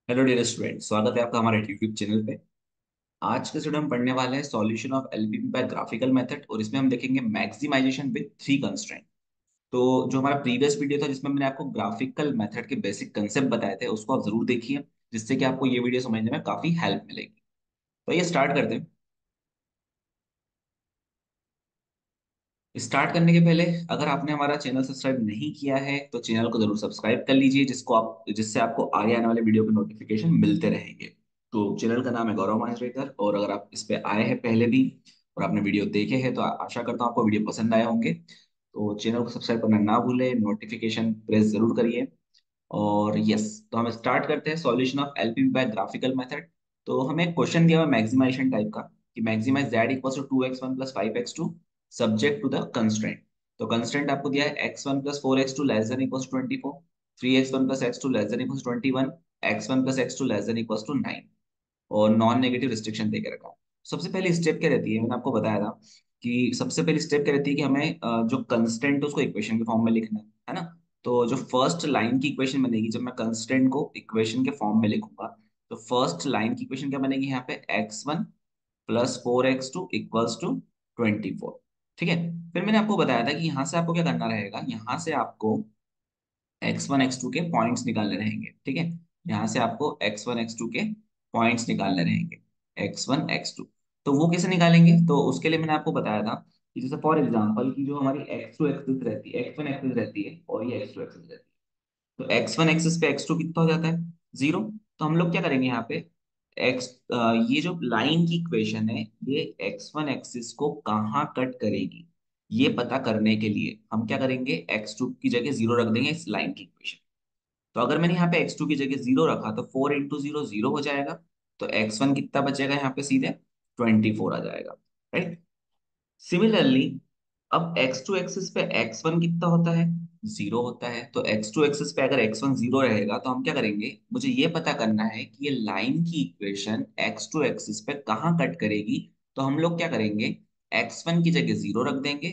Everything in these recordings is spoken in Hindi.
हेलो डियर स्टूडेंट, स्वागत है आपका हमारे यूट्यूब चैनल पे। आज के स्टूडेंट हम पढ़ने वाले हैं solution of LPP by graphical method और इसमें हम देखेंगे मैक्सिमाइजेशन विद थ्री कंस्ट्रेंट। तो जो हमारा प्रीवियस वीडियो था जिसमें मैंने आपको ग्राफिकल मेथड के बेसिक कंसेप्ट बताए थे उसको आप जरूर देखिए, जिससे कि आपको ये वीडियो समझने में काफी हेल्प मिलेगी। तो ये स्टार्ट करते हैं। स्टार्ट करने के पहले अगर आपने हमारा चैनल सब्सक्राइब नहीं किया है तो चैनल को जरूर सब्सक्राइब कर लीजिए, जिससे आपको आगे आने वाले वीडियो के नोटिफिकेशन मिलते रहेंगे। तो चैनल का नाम है गौरव मांजरेकर और अगर आप इस पे आए हैं पहले भी और आपने वीडियो देखे हैं तो आशा करता हूँ आपको वीडियो पसंद आए होंगे। तो चैनल को सब्सक्राइब करना ना भूले, नोटिफिकेशन प्रेस जरूर करिए। और यस, तो हम स्टार्ट करते हैं solution of LPP by graphical method. तो हमें एक क्वेश्चन दिया हुआ मैक्सिमाइजेशन टाइप का कि maximize z equals to 2x1 plus 5x2 subject to the constraint. तो कंस्ट्रेंट आपको दिया है x1 plus 4x2 less than equals 24, 3x1 plus x2 less than equals 21, x1 plus x2 less than equals to 9 और नॉन नेगेटिव रिस्ट्रिक्शन देके रखा है। सबसे पहली स्टेप क्या रहती है, मैंने आपको बताया था कि सबसे पहली स्टेप क्या रहती है कि हमें जो कंस्टेंट है उसको इक्वेशन के फॉर्म में लिखना है ना। तो जो फर्स्ट लाइन की इक्वेशन बनेगी जब मैं कंस्टेंट को इक्वेशन के फॉर्म में लिखूंगा, तो फर्स्ट लाइन की इक्वेशन क्या बनेगी यहाँ पे x1 plus 4x2 equals to 24। ठीक है। फिर मैंने आपको बताया था कि यहाँ से आपको क्या करना रहेगा, यहाँ से आपको x1 x2 के पॉइंट्स निकालने रहेंगे। ठीक है। यहाँ से आपको x1 x2 के पॉइंट्स निकालने रहेंगे, x1 x2। तो वो कैसे निकालेंगे, तो उसके लिए मैंने आपको बताया था कि जैसे फॉर एग्जांपल की जो हमारी x2 एक्सिस रहती है, x1 एक्सिस रहती है और ये x2 एक्सिस रहती है। तो x1 एक्सिस पे x2 कितना हो जाता है, 0। तो हम लोग क्या करेंगे यहाँ पे x, ये जो लाइन की इक्वेशन है ये x1 एक्सिस को कहाँ कट करेगी, ये पता करने के लिए हम क्या करेंगे, x2 की जगह 0 रख देंगे इस लाइन की इक्वेशन। तो अगर मैंने यहाँ पे x2 की जगह 0 रखा तो 4 इंटू 0 0 हो जाएगा। तो x1 कितना बचेगा यहाँ पे, सीधे 24 आ जाएगा। राइट। सिमिलरली अब x2 एक्सिस पे x1 कितना होता है, 0 होता है। तो x2 एक्सिस पे अगर x1 0 रहेगा तो हम क्या करेंगे, मुझे ये पता करना है कि ये लाइन की इक्वेशन x2 एक्सिस पे कहाँ कट करेगी। तो हम लोग क्या करेंगे, x1 की जगह 0 रख देंगे।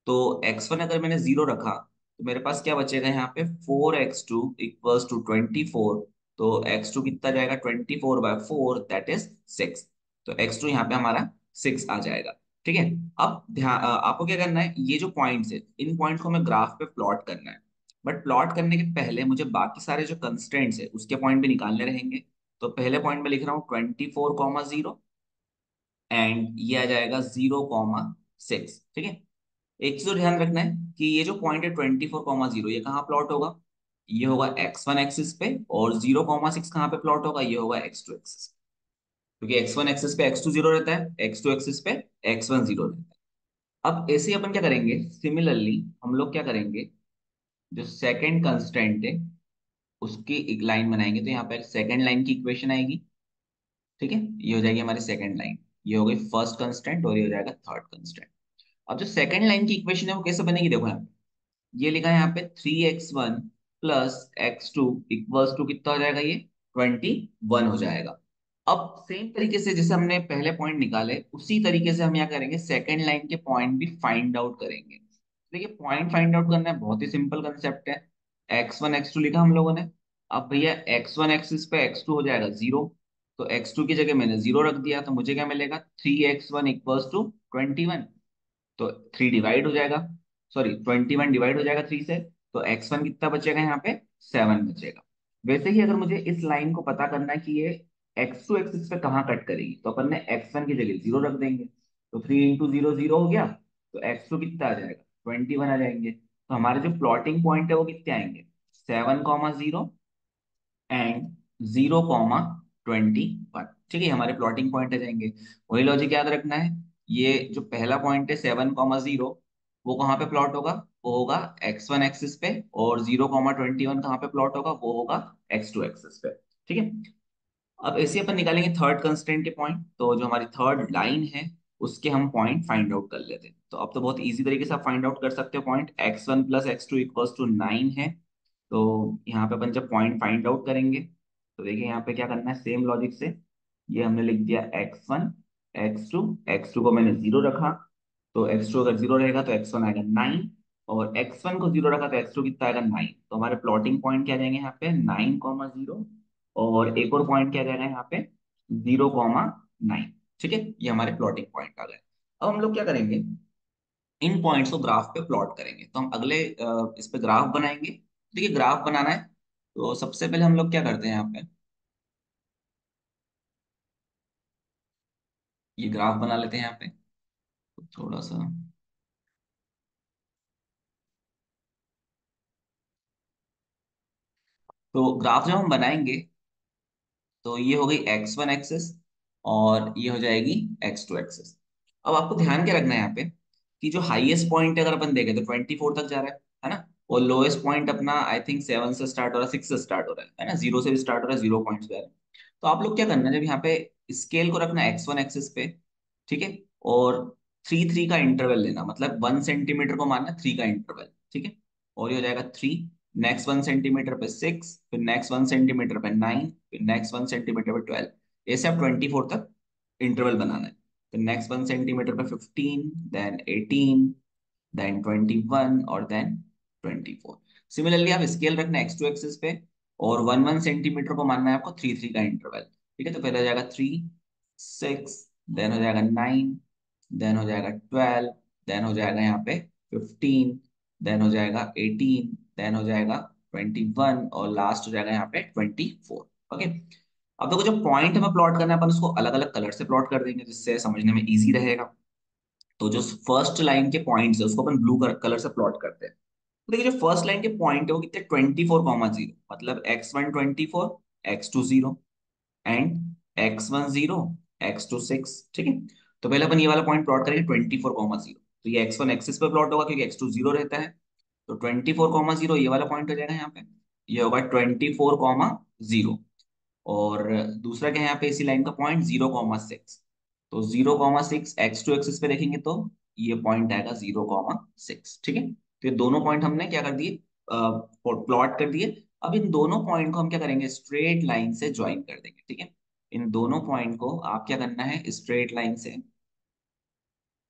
तो x1 अगर मैंने 0 रखा तो मेरे पास क्या बचेगा यहाँ पे, 4x2 इक्वल्स टू 24। तो x2 कितना जाएगा, 24/4 दैट इज 6। तो x2 यहाँ पे हमारा 6 आ जाएगा। ठीक है। अब ध्यान, आपको क्या करना है, ये जो पॉइंट्स है इन पॉइंट्स को हमें ग्राफ पे प्लॉट करना है। बट प्लॉट करने के पहले मुझे बाकी सारे जो कंस्ट्रेंट्स है उसके पॉइंट भी निकालने रहेंगे। तो पहले पॉइंट में लिख रहा हूँ 24,0 एंड ये आ जाएगा 0,6। ठीक है। एक चीज और ध्यान रखना है कि ये जो पॉइंट है 24,0 ये कहाँ प्लॉट होगा, ये होगा x1 एक्सिस पे। और 0,6 कहाँ पे प्लॉट होगा, ये होगा x2 एक्सिस। क्योंकि x1 एक्सिस पे x2 0 रहता है, x2 एक्सिस पे x1 0 रहता है। अब ऐसे ही अपन क्या करेंगे, सिमिलरली हम लोग क्या करेंगे, जो सेकंड कंस्ट्रेंट है उसकी एक लाइन बनाएंगे। तो यहाँ पे सेकंड लाइन की इक्वेशन आएगी। ठीक है। ये हो जाएगी हमारी सेकंड लाइन, ये हो गई फर्स्ट कंस्ट्रेंट और ये हो जाएगा थर्ड कंस्ट्रेंट। अब जो सेकंड लाइन की इक्वेशन है वो कैसे बनेगी, देखो यहाँ पे ये लिखा है यहाँ पे 3x1 plus x2 equals to कितना हो जाएगा, ये 21 हो जाएगा। अब सेम तरीके से जैसे हमने पहले पॉइंट निकाले उसी तरीके से हम यहाँ करेंगे, सेकंड लाइन के पॉइंट भी फाइंड आउट करेंगे। देखिए पॉइंट फाइंड आउट करना है, बहुत ही सिंपल कंसेप्ट है। x1 x2 लिखा हम लोगों ने। अब भैया x1 एक्सिस पे x2 हो जाएगा 0। तो x2 की जगह मैंने 0 रख दिया तो मुझे क्या मिलेगा, 3x1 इक्वल्स टू 21। तो 3 डिवाइड हो जाएगा, सॉरी 21 डिवाइड हो जाएगा 3 से। तो x1 कितना बचेगा यहाँ पे, 7 बचेगा। वैसे ही अगर मुझे इस लाइन को पता करना है कि ये x2 एक्सिस पे कहाँ कट करेगी तो अपन ने x1 की जगह 0 रख देंगे। तो 3 इंटू 0 0 हो गया। तो x2 कितना आ जाएगा, 21 आ जाएंगे। तो हमारे जो प्लॉटिंग पॉइंट है वो कितने आएंगे, 7,0 एंड 0,21। ठीक है, हमारे प्लॉटिंग पॉइंट आ जाएंगे। वही लॉजिक याद रखना है, ये जो पहला पॉइंट है 7,0 वो कहाँ पे प्लॉट होगा, वो होगा x1 एक्सिस पे। और 0,21 कहाँ पे प्लॉट होगा, वो होगा x2 एक्सिस पे। ठीक है। अब ऐसे अपन निकालेंगे थर्ड कंस्ट्रेंट के पॉइंट। तो जो हमारी थर्ड लाइन है उसके हम पॉइंट फाइंड आउट कर लेते हैं। तो अब तो बहुत इजी तरीके से आप फाइंड आउट कर सकते हो point, x1 plus x2 equals to 9 है। तो यहाँ पे अपन जब पॉइंट फाइंड आउट करेंगे तो देखिए यहाँ पे क्या करना है, सेम लॉजिक से ये हमने लिख दिया x1 x2, x2 को मैंने 0 रखा। तो x2 अगर 0 रहेगा तो x1 आएगा 9। और x1 को 0 रखा तो x2 कितना आएगा 9। तो हमारे प्लॉटिंग पॉइंट क्या आ जाएंगे यहाँ पे, 9,0 और एक और पॉइंट क्या जाएगा यहाँ पे 0,9। ठीक है, ये हमारे प्लॉटिंग पॉइंट आ गए। अब हम लोग क्या करेंगे, इन पॉइंट्स को ग्राफ पे प्लॉट करेंगे। तो हम अगले इस पे ग्राफ बनाएंगे। देखिए ग्राफ बनाना है तो सबसे पहले हम लोग क्या करते हैं, यहाँ पे ये ग्राफ बना लेते हैं यहाँ पे। तो थोड़ा सा, तो ग्राफ जब हम बनाएंगे तो ये हो गई x1 एक्सेस और ये हो जाएगी x2 एक्सेस। अब आपको ध्यान क्या रखना है यहाँ पे कि जो हाईएस्ट पॉइंट अगर अपन देखें तो 24 तक जा रहा है ना। और लोएस्ट पॉइंट अपना आई थिंक 7 से स्टार्ट हो रहा है, 6 से स्टार्ट हो रहा है ना, 0 से भी स्टार्ट हो रहा है, 0 पॉइंट से आ रहा है। तो आप लोग क्या करना है, जब यहाँ पे स्केल को रखना x1 एक्सेस पे, ठीक है, और 3 3 का इंटरवल लेना, मतलब 1 सेंटीमीटर को मानना 3 का इंटरवल, ठीक है। और ये हो जाएगा 3, नेक्स्ट 1 सेंटीमीटर पे 6, फिर नेक्स्ट 1 सेंटीमीटर पे 9, फिर नेक्स्ट 1 सेंटीमीटर पे 12। ऐसे आप 24 तक इंटरवल बनाना है। फिर नेक्स्ट 1 सेंटीमीटर पे 15, देन 18, देन 21 और देन 24। सिमिलरली आप स्केल रखना एक्स टू एक्सिस पे और 1 1 सेंटीमीटर को मानना है आपको 3 3 का इंटरवल। ठीक है, तो पहले हो जाएगा 3 6, देन हो जाएगा 9, देन हो जाएगा 12, देन हो जाएगा यहाँ पे 15, देन हो जाएगा 18, देन हो जाएगा 21 और लास्ट हो जाएगा यहाँ पे 24। ओके। अब देखो जो पॉइंट हमें प्लॉट करना है अपन उसको अलग अलग कलर से प्लॉट कर देंगे जिससे समझने में इजी रहेगा। तो जो फर्स्ट लाइन के पॉइंट्स है उसको अपन ब्लू कलर से प्लॉट करते हैं। तो देखिए जो फर्स्ट लाइन के पॉइंट है वो कितने 24,0, मतलब x1 24, x2 0 and x1 0, x2 6। ठीक है, तो पहले अपन ये वाला पॉइंट प्लॉट करेंगे 24,0। तो ये x1 एक्सिस पे प्लॉट होगा क्योंकि x2 0 रहता है। तो 24,0 ये वाला पॉइंट हो जाएगा यहाँ पे, ये होगा 24,0। और दूसरा क्या है यहाँ पे इसी लाइन का पॉइंट 0,6। तो 0,6 x2 एक्सिस पे देखेंगे तो ये पॉइंट आएगा 0,6। ठीक है, तो ये दोनों पॉइंट हमने क्या कर दिए, प्लॉट कर दिए। अब इन दोनों पॉइंट को हम क्या करेंगे, स्ट्रेट लाइन से ज्वाइन कर देंगे। ठीक है, इन दोनों पॉइंट को आप क्या करना है, स्ट्रेट लाइन से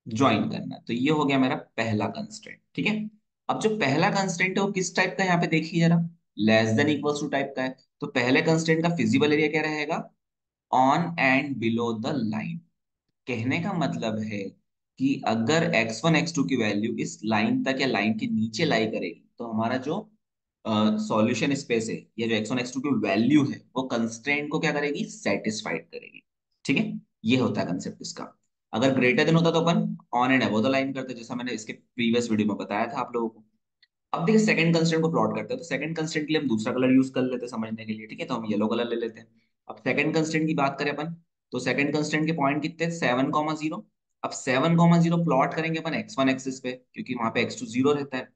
ज्वाइन करना है। तो ये हो गया मेरा पहला कंस्ट्रेंट। ठीक है, अब जो पहला कंस्ट्रेंट है वो किस टाइप का है, यहाँ पे देखिए जरा, less than equals to type का है। तो पहले कंस्ट्रेंट का फिजिबल एरिया क्या रहेगा, on and below the line. कहने का मतलब है कि अगर x1 x2 की वैल्यू इस लाइन तक या लाइन के नीचे लाई करेगी तो हमारा जो सॉल्यूशन स्पेस है या जो x1 x2 की वैल्यू है वो कंस्ट्रेंट को क्या करेगी, सेटिस्फाइड करेगी। ठीक है, ये होता है कंसेप्ट इसका। अगर ग्रेटर देन होता तो अपन on and above the line करते, जैसा मैंने इसके प्रीवियस वीडियो में बताया था आप लोगों को। अब देखिए सेकंड कंस्ट्रेंट को प्लॉट करते हैं, तो सेकंड कंस्ट्रेंट के लिए हम दूसरा कलर यूज कर लेते हैं समझने के लिए। ठीक है, तो हम येलो कलर ले लेते हैं। अब सेकंड कंस्ट्रेंट की बात करें अपन, तो सेकंड कंस्ट्रेंट के पॉइंट कितने, 7,0। अब 7,0 प्लॉट करेंगे अपन x1 एक्सिस पे क्योंकि वहां पे x2 0 रहता है।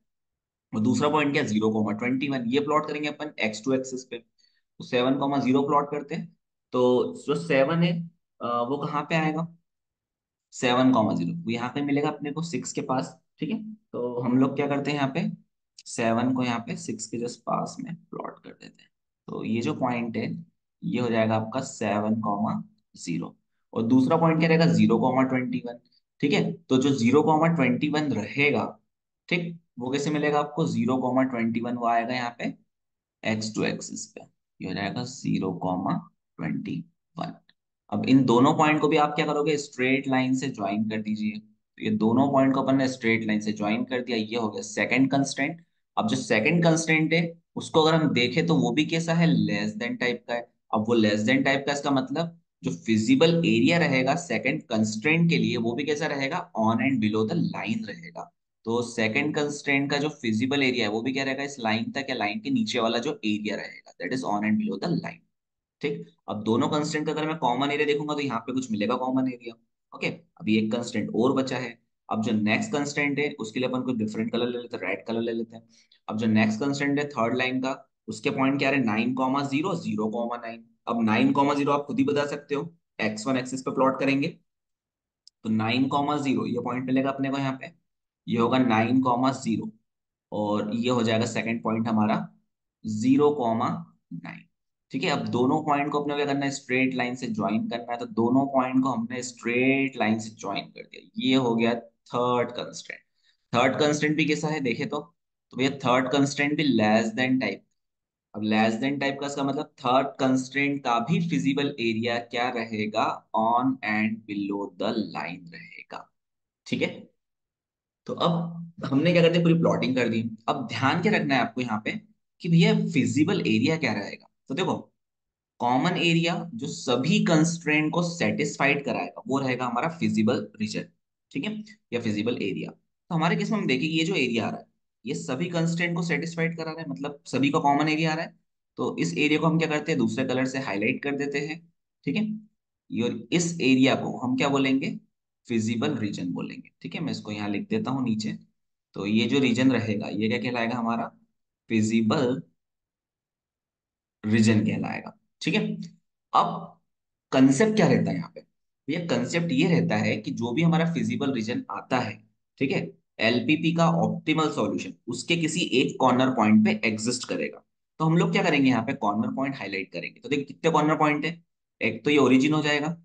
और दूसरा पॉइंट क्या, 0,21, ये प्लॉट करेंगे अपन x2 एक्सिस पे। तो 7,0 प्लॉट करते हैं। तो जो 7 है वो कहाँ पे आएगा, 7,0 यहाँ पे मिलेगा अपने को 6 के पास। ठीक है, तो हम लोग क्या करते हैं यहाँ पे 7 को यहाँ पे 6 के जस्ट पास में प्लॉट कर देते हैं। तो ये जो पॉइंट है ये हो जाएगा आपका 7,0। और दूसरा पॉइंट क्या रहेगा 0,21। ठीक है, तो जो 0,21 रहेगा, ठीक, वो कैसे मिलेगा आपको, 0,21 वो आएगा यहाँ पे एक्स टू एक्सिस पे, ये हो जाएगा 0,21। अब इन दोनों पॉइंट को भी आप क्या करोगे, स्ट्रेट लाइन से ज्वाइन कर दीजिए। तो ये दोनों पॉइंट को अपन ने स्ट्रेट लाइन से ज्वाइन कर दिया, ये हो गया सेकंड कंस्ट्रेंट। अब जो सेकंड कंस्ट्रेंट है उसको अगर हम देखें तो वो भी कैसा है, लेस देन टाइप का है। अब वो लेस देन टाइप का, इसका मतलब जो फिजिबल एरिया रहेगा सेकंड कंस्ट्रेंट के लिए वो भी कैसा रहेगा, on and below the line रहेगा। तो सेकंड कंस्ट्रेंट का जो फिजिबल एरिया है वो भी क्या रहेगा, इस लाइन तक या लाइन के नीचे वाला जो एरिया रहेगा that is on and below the line. ठीक, अब दोनों कंस्टेंट का अगर मैं कॉमन एरिया देखूंगा तो यहाँ पे कुछ मिलेगा कॉमन एरिया। ओके, अभी एक कंस्टेंट और बचा है। अब जो नेक्स्ट कंस्टेंट है उसके लिए अपन कोई डिफरेंट कलर ले लेते हैं, रेड कलर ले लेते हैं। अब जो नेक्स्ट कंस्टेंट है थर्ड लाइन का, उसके पॉइंट क्या है, 9,0, 0,9। अब 9,0 आप खुद ही बता सकते हो, x1 एक्सिस पे प्लॉट करेंगे तो 9,0 ये पॉइंट मिलेगा अपने को यहाँ पे, ये होगा 9,0। और ये हो जाएगा सेकंड पॉइंट हमारा 0,9। ठीक है, अब दोनों पॉइंट को अपने को क्या करना है, स्ट्रेट लाइन से ज्वाइन करना है। तो दोनों पॉइंट को हमने स्ट्रेट लाइन से ज्वाइन कर दिया, ये हो गया थर्ड कंस्ट्रेंट। थर्ड कंस्ट्रेंट भी कैसा है देखे तो भैया थर्ड कंस्ट्रेंट भी लेस देन टाइप। अब लेस देन टाइप का इसका मतलब थर्ड कंस्ट्रेंट का भी फिजिबल एरिया क्या रहेगा, on and below the line रहेगा। ठीक है। तो अब हमने क्या करते हैं, पूरी प्लॉटिंग कर दी। अब ध्यान क्या रखना है आपको यहाँ पे कि भैया फिजिबल एरिया क्या रहेगा। तो देखो, कॉमन एरिया जो सभी कंस्ट्रेंट को सेटिस्फाइड कराएगा वो रहेगा हमारा फिजिबल रीजन। ठीक है, या फिजिबल एरिया। तो हमारे केस में हम देखेंगे ये जो एरिया आ रहा है ये सभी कंस्ट्रेंट को सेटिस्फाइड करा रहा है, मतलब सभी का कॉमन एरिया आ रहा है। तो इस एरिया को हम क्या करते हैं, दूसरे कलर से हाईलाइट कर देते हैं। ठीक है, और इस एरिया को हम क्या बोलेंगे, फिजिबल रीजन बोलेंगे। ठीक है, मैं इसको यहाँ लिख देता हूँ नीचे। तो ये जो रीजन रहेगा ये क्या कहलाएगा हमारा, फिजिबल रीजन कहलाएगा। ठीक है। अब कंसेप्ट क्या रहता है यहाँ पे, ये कंसेप्ट ये रहता है कि जो भी हमारा फिजिबल रीजन आता है, ठीक है, एलपीपी का ऑप्टिमल सॉल्यूशन उसके किसी एक कॉर्नर पॉइंट पे एग्जिस्ट करेगा। तो हम लोग क्या करेंगे, यहाँ पे कॉर्नर पॉइंट हाईलाइट करेंगे। तो देखिए कितने कॉर्नर पॉइंट है, एक तो ये ओरिजिन हो जाएगा,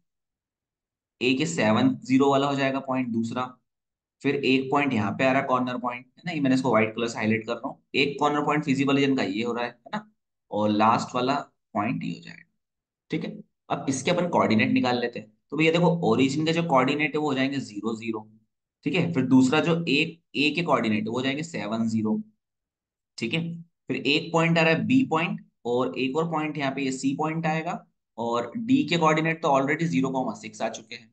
एक ये 7 0 वाला हो जाएगा पॉइंट दूसरा, फिर एक पॉइंट यहाँ पे आ रहा है कॉर्नर पॉइंट, है ना, ये मैंने इसको व्हाइट कलर से हाईलाइट कर रहा हूँ। एक कॉर्नर पॉइंट फिजिबल रीजन का ये हो रहा है ना, और लास्ट वाला पॉइंट ये हो जाएगा। ठीक है। अब इसके अपन कोऑर्डिनेट निकाल लेते हैं। तो भैया देखो, ओरिजिन के जो कोऑर्डिनेट है वो हो जाएंगे 0 0। ठीक है, फिर दूसरा जो एक ए के कोऑर्डिनेट है वो हो जाएंगे 7 0। ठीक है, फिर एक पॉइंट आ रहा है बी पॉइंट, और एक और पॉइंट यहाँ पे ये सी पॉइंट आएगा। और डी के कोऑर्डिनेट तो ऑलरेडी 0 6 आ चुके हैं।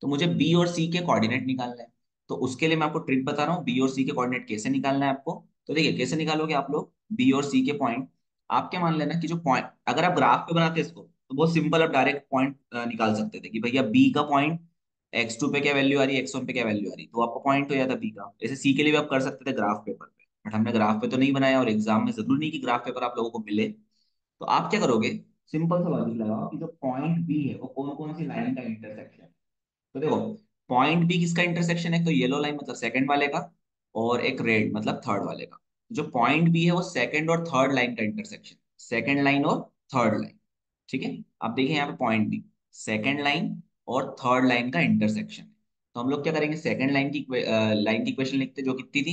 तो मुझे बी और सी के कोऑर्डिनेट निकालना है। तो उसके लिए मैं आपको ट्रिक बता रहा हूँ, बी और सी के कोऑर्डिनेट कैसे निकालना है आपको। तो देखिए कैसे निकालोगे आप लोग बी और सी के पॉइंट। आप क्या मान लेना कि जो पॉइंट, अगर आप ग्राफ पे बनाते इसको तो बहुत सिंपल, आप डायरेक्ट पॉइंट निकाल सकते थे कि भैया बी का पॉइंट x2 पे क्या वैल्यू आ रही है, x1 पे क्या वैल्यू आ रही है, तो आपका पॉइंट हो जाता बी का। ऐसे सी के लिए भी आप कर सकते थे ग्राफ पेपर पे, बट हमने ग्राफ पे तो नहीं बनाया, और एग्जाम में जरूरी नहीं कि ग्राफ पेपर आप लोगों को मिले। तो आप क्या करोगे, सिंपल सा लॉजिक लगाओ कि जो पॉइंट बी है वो कौन कौन सी लाइन का इंटरसेक्शन है। तो देखो, पॉइंट बी किसका इंटरसेक्शन है, तो येलो लाइन मतलब सेकंड वाले का, और एक रेड मतलब थर्ड वाले का। जो पॉइंट बी है वो सेकंड और थर्ड लाइन का इंटरसेक्शन, सेकंड लाइन और थर्ड लाइन। ठीक है, अब देखिए यहाँ पे पॉइंट बी, सेकंड लाइन और थर्ड लाइन का इंटरसेक्शन। तो हम लोग क्या करेंगे, सेकंड लाइन की इक्वेशन लिखते जो कितनी थी,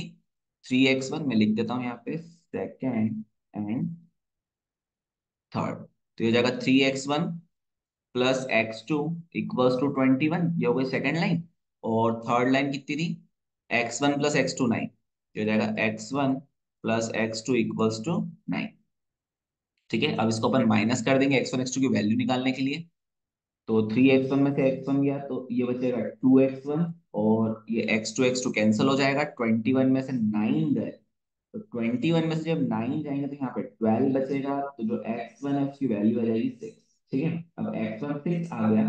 3x1, मैं लिख देता हूँ यहाँ पे सेकंड एंड थर्ड। तो ये हो जाएगा 3x1 plus x2 equals to 21, ये हो गई सेकंड लाइन। और थर्ड लाइन कितनी थी, x1 प्लस x2 9, ये हो जाएगा x1 plus x2 equals to 9। ठीक है, अब इसको अपन माइनस कर देंगे x1 x2 की वैल्यू निकालने के लिए। तो 3x1 में से x1 गया तो ये बचेगा 2x1, और ये x2 कैंसिल हो जाएगा। 21 में से 9 गए, तो 21 में से जब 9 जाएंगे तो यहाँ पे 12 बचेगा। तो जो x1 है उसकी वैल्यू आ जाएगी 6। ठीक है, अब x1 6 आ गया।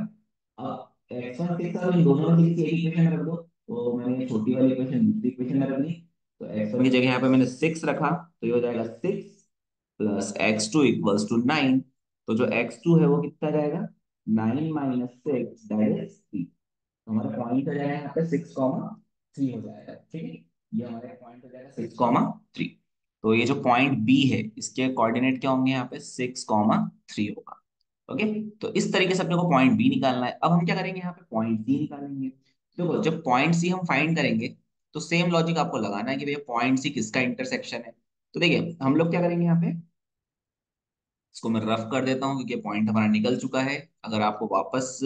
अब x1 6 अब इन दोनों में से किसी एक इक्वेशन में रख दो। तो मैंने ये छोटी वाली इक्वेशन दूसरी इक्वेशन में रख दी। तो x1 की जगह यहाँ पे मैंने 6 रखा, तो ये हो जाएगा 6 प्लस x2 इक्वल्स टू 9। तो जो x2 है वो कितना जाएगा, 9 - 6 दैट इज 3। तो हमारा पॉइंट हो जाएगा यहाँ पे 6, 3 हो जाएगा। ठीक है, ये हमारा पॉइंट हो जाएगा 6, 3। तो ये जो पॉइंट बी है इसके कोऑर्डिनेट क्या होंगे, यहाँ पे 6, 3 होगा। ओके, तो इस तरीके से अपने को पॉइंट बी निकालना है। अब हम क्या करेंगे, यहाँ पे पॉइंट सी निकालेंगे। देखो जब पॉइंट सी हम फाइंड करेंगे तो सेम लॉजिक आपको लगाना है कि भैया पॉइंट सी किसका इंटरसेक्शन है। तो देखिए हम लोग क्या करेंगे यहाँ पे, इसको मैं रफ कर देता हूँ क्योंकि पॉइंट हमारा निकल चुका है। अगर आपको वापस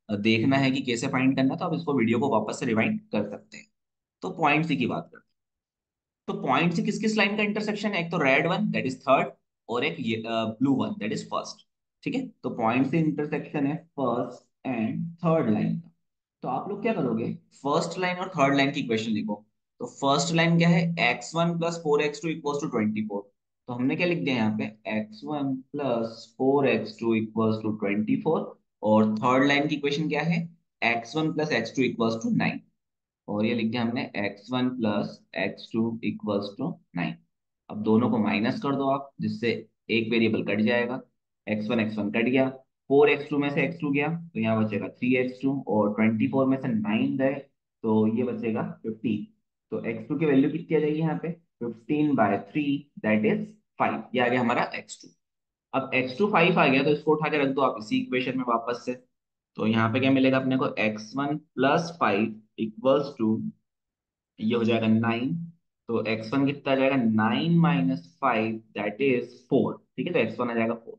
देखना है कि कैसे फाइंड करना है तो आप इसको वीडियो को वापस से रिवाइंड कर सकते हैं। तो पॉइंट सी की बात करते हैं। तो पॉइंट से किस किस लाइन का इंटरसेक्शन है, एक तो red one that is third, और एक blue one that is first. ठीक है, तो पॉइंट से इंटरसेक्शन है फर्स्ट एंड थर्ड लाइन का। तो आप लोग क्या करोगे, फर्स्ट लाइन और थर्ड लाइन की इक्वेशन लिखो। तो फर्स्ट लाइन क्या है, x1 plus 4x2 equals to 24। तो हमने क्या लिख दिया यहाँ पे, x1 plus 4x2 equals to 24। और थर्ड लाइन की इक्वेशन क्या है, x1 plus x2 equals to 9। और ये लिख दिया हमने x1 plus x2 equals to 9। अब दोनों को माइनस कर दो आप, जिससे एक वेरिएबल कट जाएगा, x1 कट गया। 4x2 में से x2 गया तो यहाँ बचेगा 3x2, और 24 में से 9 गए तो ये बचेगा 15। तो x2 की वैल्यू कितनी आ जाएगी यहाँ पे, 15/3 दैट इज 5। ये आ गया हमारा x2। अब x2 5 आ गया तो इसको उठा के रख दो आप इसी इक्वेशन में वापस से। तो यहाँ पे क्या मिलेगा अपने को, x1 प्लस 5 इक्वल्स टू, ये हो जाएगा 9। तो x1 कितना आ जाएगा, 9 - 5 दैट इज 4। ठीक है, तो x1 आ जाएगा 4।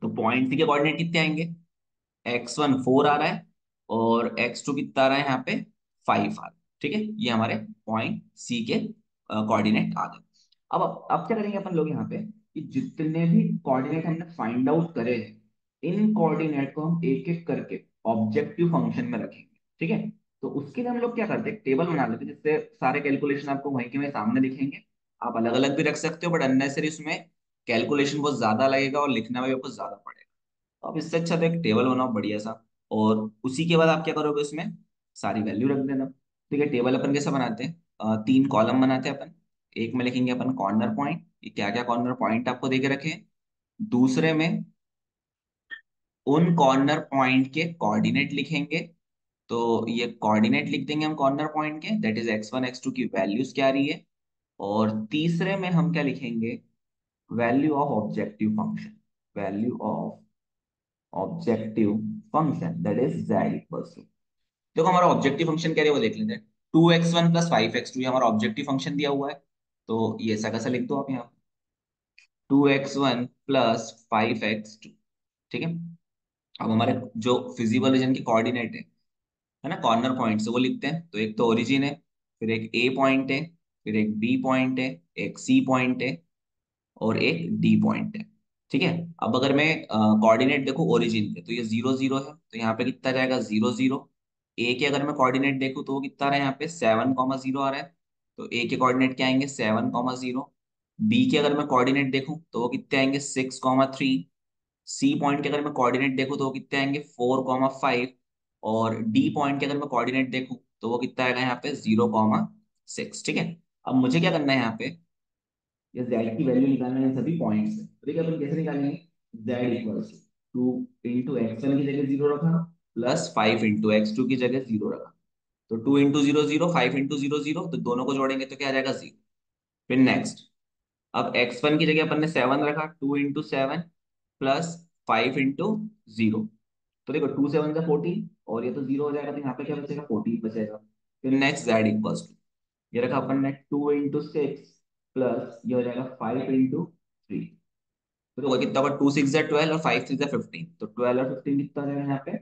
तो पॉइंट सी के कोऑर्डिनेट कितने आएंगे? x1 4 आ रहा है, और x2 कितना आ रहा है यहाँ पे? 5 आ रहा है। ठीक है, ये हमारे पॉइंट सी के कोऑर्डिनेट आ गए। अब क्या करेंगे अपन लोग यहाँ पे, कि जितने भी कोऑर्डिनेट हमने फाइंड आउट करे हैं, इन कोऑर्डिनेट को हम एक एक करके ऑब्जेक्टिव फंक्शन में रखेंगे। ठीक है, तो उसके लिए हम लोग क्या करते हैं, टेबल बना लेते हैं, जिससे सारे कैलकुलेशन आपको वहीं के वहीं सामने दिखेंगे। आप अलग अलग भी रख सकते हो, बट अननेसरी उसमें कैलकुलेशन बहुत ज्यादा लगेगा और लिखना में भी बहुत ज्यादा पड़ेगा। तो आप इससे अच्छा तो एक टेबल बनाओ बढ़िया सा, और उसी के बाद आप क्या करोगे, उसमें सारी वैल्यू रख देना। ठीक है, टेबल अपन कैसा बनाते हैं, 3 कॉलम बनाते हैं अपन। एक में लिखेंगे अपन कॉर्नर पॉइंट, ये क्या क्या कॉर्नर पॉइंट आपको दे के रखे हैं। दूसरे में उन कॉर्नर पॉइंट के कोऑर्डिनेट लिखेंगे। तो ये कोऑर्डिनेट लिख देंगे हम कॉर्नर पॉइंट के, दैट इज x1 x2 की वैल्यूज क्या आ रही है। और तीसरे में हम क्या लिखेंगे, value of objective function, value of objective function that is z equals to. देखो हमारा ऑब्जेक्टिव फंक्शन क्या है वो देख लेते हैं। 2x1 प्लस 5x2 ये हमारा ऑब्जेक्टिव फंक्शन दिया हुआ है। तो ये ऐसा कैसा लिख दो आप यहाँ, 2x1 प्लस 5x2। ठीक है, अब हमारे जो फिजिबल रीजन के कोऑर्डिनेट है ना, कॉर्नर पॉइंट से वो लिखते हैं। तो एक तो ओरिजिन है, फिर एक ए पॉइंट है, फिर एक बी पॉइंट है, एक सी पॉइंट है, और एक डी पॉइंट है। ठीक है, अब अगर मैं कोऑर्डिनेट देखूं ओरिजिन के, तो ये 0 0 है, तो यहाँ पे कितना जाएगा, 0 0। ए के अगर मैं कोऑर्डिनेट देखूं तो वो कितना आ रहा है, यहाँ पे 7 0 आ रहा है। तो ए के कोऑर्डिनेट क्या आएंगे, 7 0। बी के अगर मैं कोऑर्डिनेट देखूं तो वो कितने आएंगे, 6 3। सी पॉइंट के अगर मैं कोऑर्डिनेट देखूं तो वो कितने आएंगे, 4 5। और डी पॉइंट के अगर मैं कोऑर्डिनेट देखूं तो वो कितना आएगा यहाँ पे, 0 6। ठीक है, अब मुझे क्या करना है यहाँ पे, या z की वैल्यू निकालना है इन सभी पॉइंट्स से। तो देखिए अपन कैसे निकालेंगे, z equals two into x1 की जगह 0 रखा, प्लस 5 इंटू x2 की जगह 0 रखा। तो 2 इंटू 0 0, 5 इंटू 0 0, तो दोनों को जोड़ेंगे तो क्या आ जाएगा, 0। फिर नेक्स्ट, अब x1 की जगह अपन ने 7 रखा, 2 इंटू 7 प्लस 5 इंटू 0। तो देखो 2 7 का 14, और ये तो 0 हो जाएगा, तो यहाँ पे क्या बचेगा, 14 बचेगा। फिर नेक्स्ट z इक्वल्स टू, ये रखा अपन ने 2 इंटू 6 प्लस ये हो जाएगा 5 इंटू 3। तो देखो कितना होगा, 2 6 12 और 5 6 15, तो 12 और 15 कितना आ जाएगा यहाँ पे,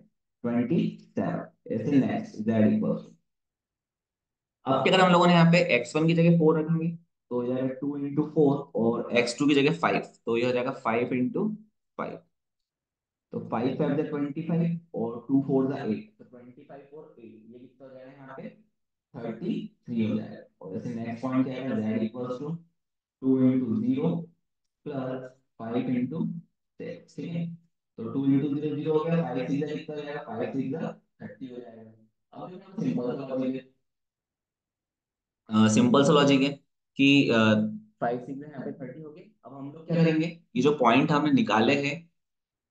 27। ऐसे नेक्स्ट z इक्वल्स टू, अब क्या करें हम लोगों ने यहाँ पे x1 की जगह 4 रखेंगे, तो हो जाएगा 2 इंटू 4, और x2 की जगह 5, तो ये हो जाएगा 5 इंटू 5। तो 5 5 जा 25, और 2 4 जा 8, तो 25 और 8 ये कितना हो जाएगा यहाँ पे, 33 हो जाएगा। और जैसे नेक्स्ट पॉइंट क्या है, z equals to 2 into 0 plus 5 into 6। ठीक है, तो 2 इंटू 0 0 हो गया, 5 6 जा कितना हो जाएगा, 5 6 जा 30 हो जाएगा। अब देखो सिंपल सा लॉजिक है, सिंपल सा लॉजिक है कि 5 6 यहाँ पे 30 हो गए। अब हम लोग क्या करेंगे, ये जो पॉइंट हमने निकाले हैं,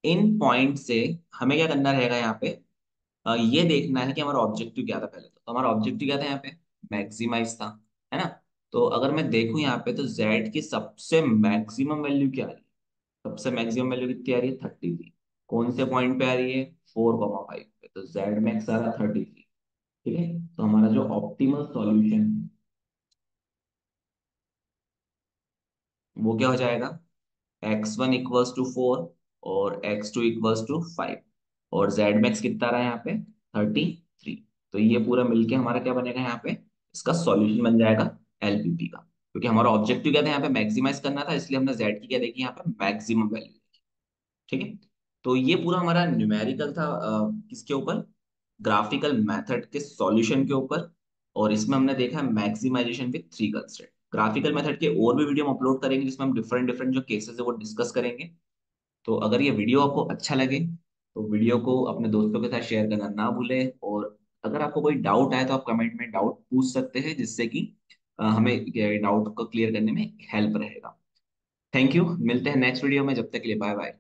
इन पॉइंट से हमें क्या करना रहेगा यहाँ पे, ये देखना है कि हमारा ऑब्जेक्टिव क्या था पहले। तो हमारा ऑब्जेक्टिव क्या था यहाँ पे, मैक्सिमाइज था, है ना। तो अगर मैं देखूं यहाँ पे, तो z की सबसे मैक्सिमम वैल्यू क्या आ रही है, सबसे मैक्सिमम वैल्यू कितनी आ रही है, 33। कौन से पॉइंट पे आ रही है, 4 5 पे, तो z मैक्स आ रहा है 33। ठीक है, तो हमारा जो ऑप्टिमल सॉल्यूशन है वो क्या हो जाएगा, x1 इक्वल्स टू 4, और x2 इक्वल्स टू 5, और z मैक्स कितना रहा है यहाँ पे, 33। तो ये पूरा मिलके हमारा क्या बनेगा यहाँ पे, इसका सॉल्यूशन बन जाएगा एलपीपी का। क्योंकि हमारा ऑब्जेक्टिव क्या था, यहाँ पे मैक्सिमाइज करना था, इसलिए हमने z की क्या देखी यहाँ पे, मैक्सिमम वैल्यू। ठीक है, तो ये पूरा हमारा न्यूमेरिकल था, किसके ऊपर, ग्राफिकल मेथड के सॉल्यूशन के ऊपर। और इसमें हमने देखा maximization with 3 constraint. Graphical method के और भी वीडियो हम अपलोड करेंगे, जिसमें हम डिफरेंट डिफरेंट जो केसेस है वो डिस्कस करेंगे। तो अगर ये वीडियो आपको अच्छा लगे, तो वीडियो को अपने दोस्तों के साथ शेयर करना ना भूलें। और अगर आपको कोई डाउट आए तो आप कमेंट में डाउट पूछ सकते हैं, जिससे कि हमें डाउट को क्लियर करने में हेल्प रहेगा। थैंक यू, मिलते हैं नेक्स्ट वीडियो में, जब तक के लिए बाय बाय।